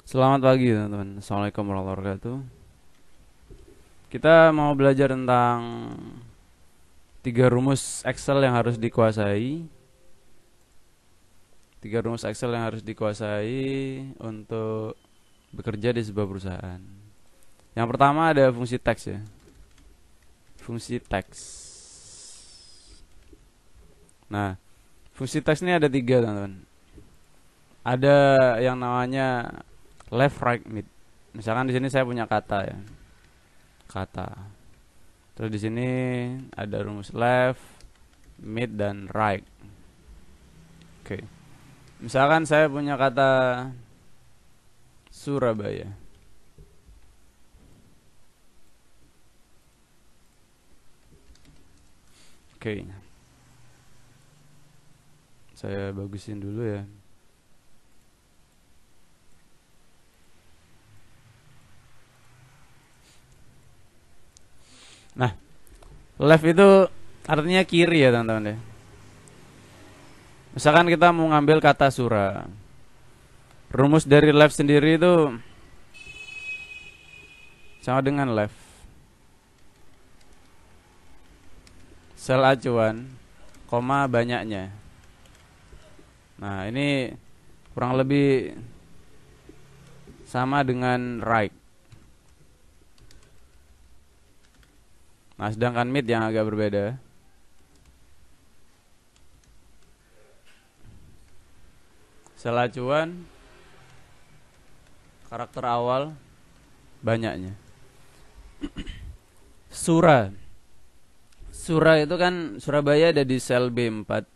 Selamat pagi teman-teman. Assalamualaikum warahmatullahi wabarakatuh. Kita mau belajar tentang tiga rumus Excel yang harus dikuasai. Tiga rumus Excel yang harus dikuasai untuk bekerja di sebuah perusahaan. Yang pertama ada fungsi teks ya. Fungsi teks. Nah, fungsi teks ini ada tiga teman-teman. Ada yang namanya left, right, mid. Misalkan di sini saya punya kata ya, kata. Terus di sini ada rumus left, mid, dan right. Oke. Misalkan saya punya kata Surabaya. Oke. Saya bagusin dulu ya. Nah, left itu artinya kiri ya teman-teman ya. Misalkan kita mau ngambil kata Sura. Rumus dari left sendiri itu sama dengan left. Sel acuan, koma banyaknya. Nah, ini kurang lebih sama dengan right. Nah, sedangkan mid yang agak berbeda. Sel acuan, karakter awal, banyaknya. Sura. Sura itu kan Surabaya ada di sel B4.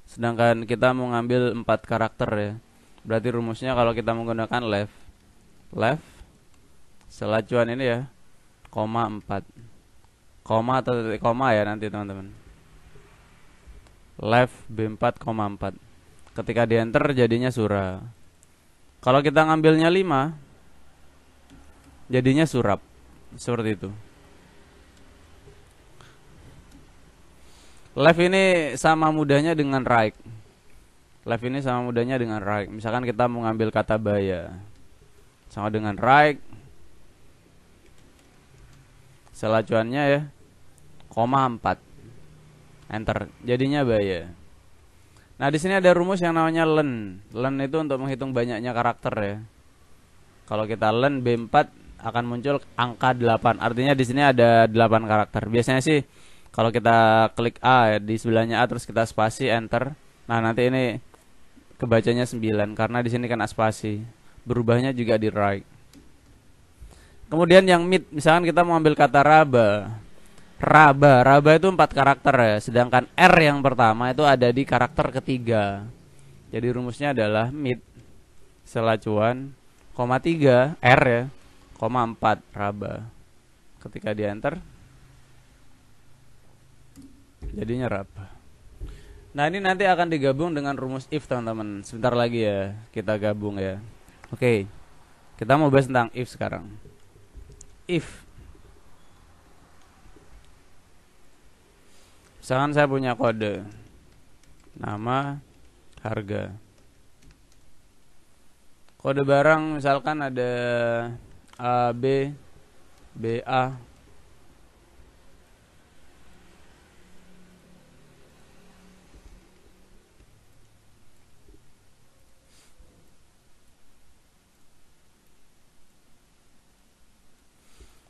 Sedangkan kita mau ngambil 4 karakter ya. Berarti rumusnya kalau kita menggunakan left. Left, sel acuan ini ya, koma 4. Koma atau titik koma ya nanti teman-teman. Left B4, 4. Ketika di enter jadinya Sura. Kalau kita ngambilnya 5 jadinya Surap. Seperti itu. Left ini sama mudahnya dengan right. Left ini sama mudahnya dengan right. Misalkan kita mau ngambil kata baya, sama dengan right. Sel acuannya ya, koma 4. Enter. Jadinya baya. Nah, di sini ada rumus yang namanya len. Len itu untuk menghitung banyaknya karakter ya. Kalau kita len B4 akan muncul angka 8. Artinya di sini ada 8 karakter. Biasanya sih kalau kita klik A ya, di sebelahnya A terus kita spasi enter. Nah, nanti ini kebacanya 9 karena di sini kan spasi. Berubahnya juga di right. Kemudian yang mid, misalkan kita mau ambil kata raba. Raba itu 4 karakter ya. Sedangkan R yang pertama itu ada di karakter ketiga. Jadi rumusnya adalah mid, sel acuan, koma 3, R ya, koma 4, raba. Ketika di enter jadinya raba. Nah, ini nanti akan digabung dengan rumus if teman-teman. Sebentar lagi ya kita gabung ya. Oke, kita mau bahas tentang if sekarang. If misalkan saya punya kode nama, harga. Kode barang misalkan ada A, B, BA.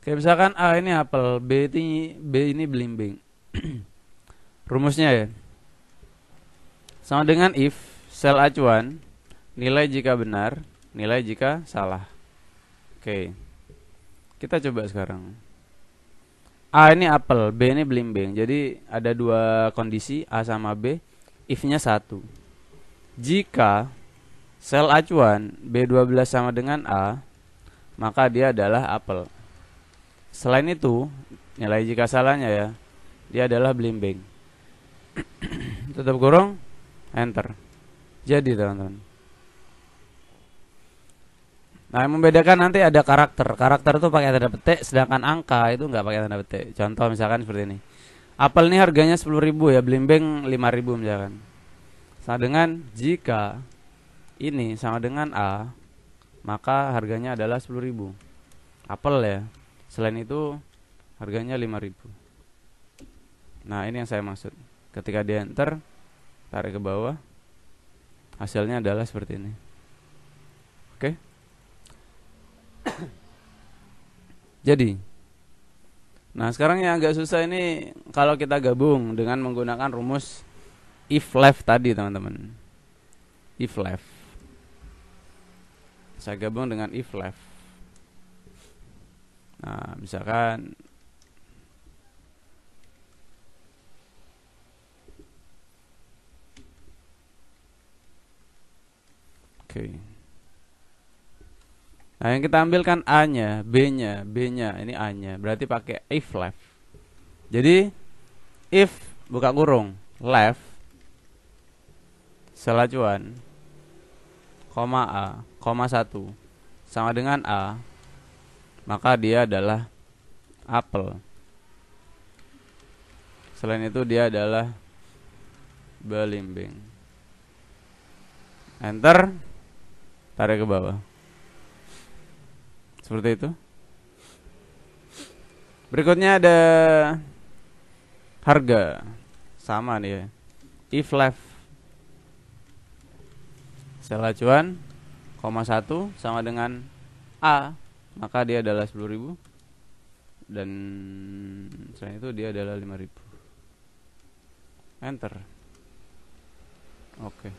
Kayak misalkan A ini apel, B ini belimbing. Rumusnya ya, sama dengan if, sel acuan, nilai jika benar, nilai jika salah. Oke, kita coba sekarang. A ini apel, B ini belimbing. Jadi ada 2 kondisi, A sama B. If-nya 1. Jika sel acuan B12 sama dengan A, maka dia adalah apel. Selain itu, nilai jika salahnya ya, dia adalah belimbing. Tutup kurung, enter. Jadi teman-teman. Nah, yang membedakan nanti ada karakter. Karakter itu pakai tanda petik, sedangkan angka itu nggak pakai tanda petik. Contoh misalkan seperti ini. Apel ini harganya 10.000 ya, belimbing 5.000 misalkan. Sama dengan jika ini sama dengan A, maka harganya adalah 10.000. Apel ya. Selain itu harganya 5.000. Nah, ini yang saya maksud. Ketika di enter, tarik ke bawah, hasilnya adalah seperti ini. Oke. Jadi, nah sekarang yang agak susah ini kalau kita gabung dengan menggunakan rumus if left tadi, teman-teman. If left. Saya gabung dengan if left. Nah, misalkan oke. Nah, yang kita ambilkan A-nya, B-nya, B-nya, ini A-nya. Berarti pakai if left. Jadi, if buka kurung, left, setelah cuan, koma A, koma 1, sama dengan A, maka dia adalah apel. Selain itu dia adalah belimbing. Enter, tarik ke bawah. Seperti itu. Berikutnya ada harga. Sama nih ya. If left. Setelah cuan, koma 1 sama dengan A, maka dia adalah 10.000. Dan selain itu dia adalah 5.000. Enter. Oke.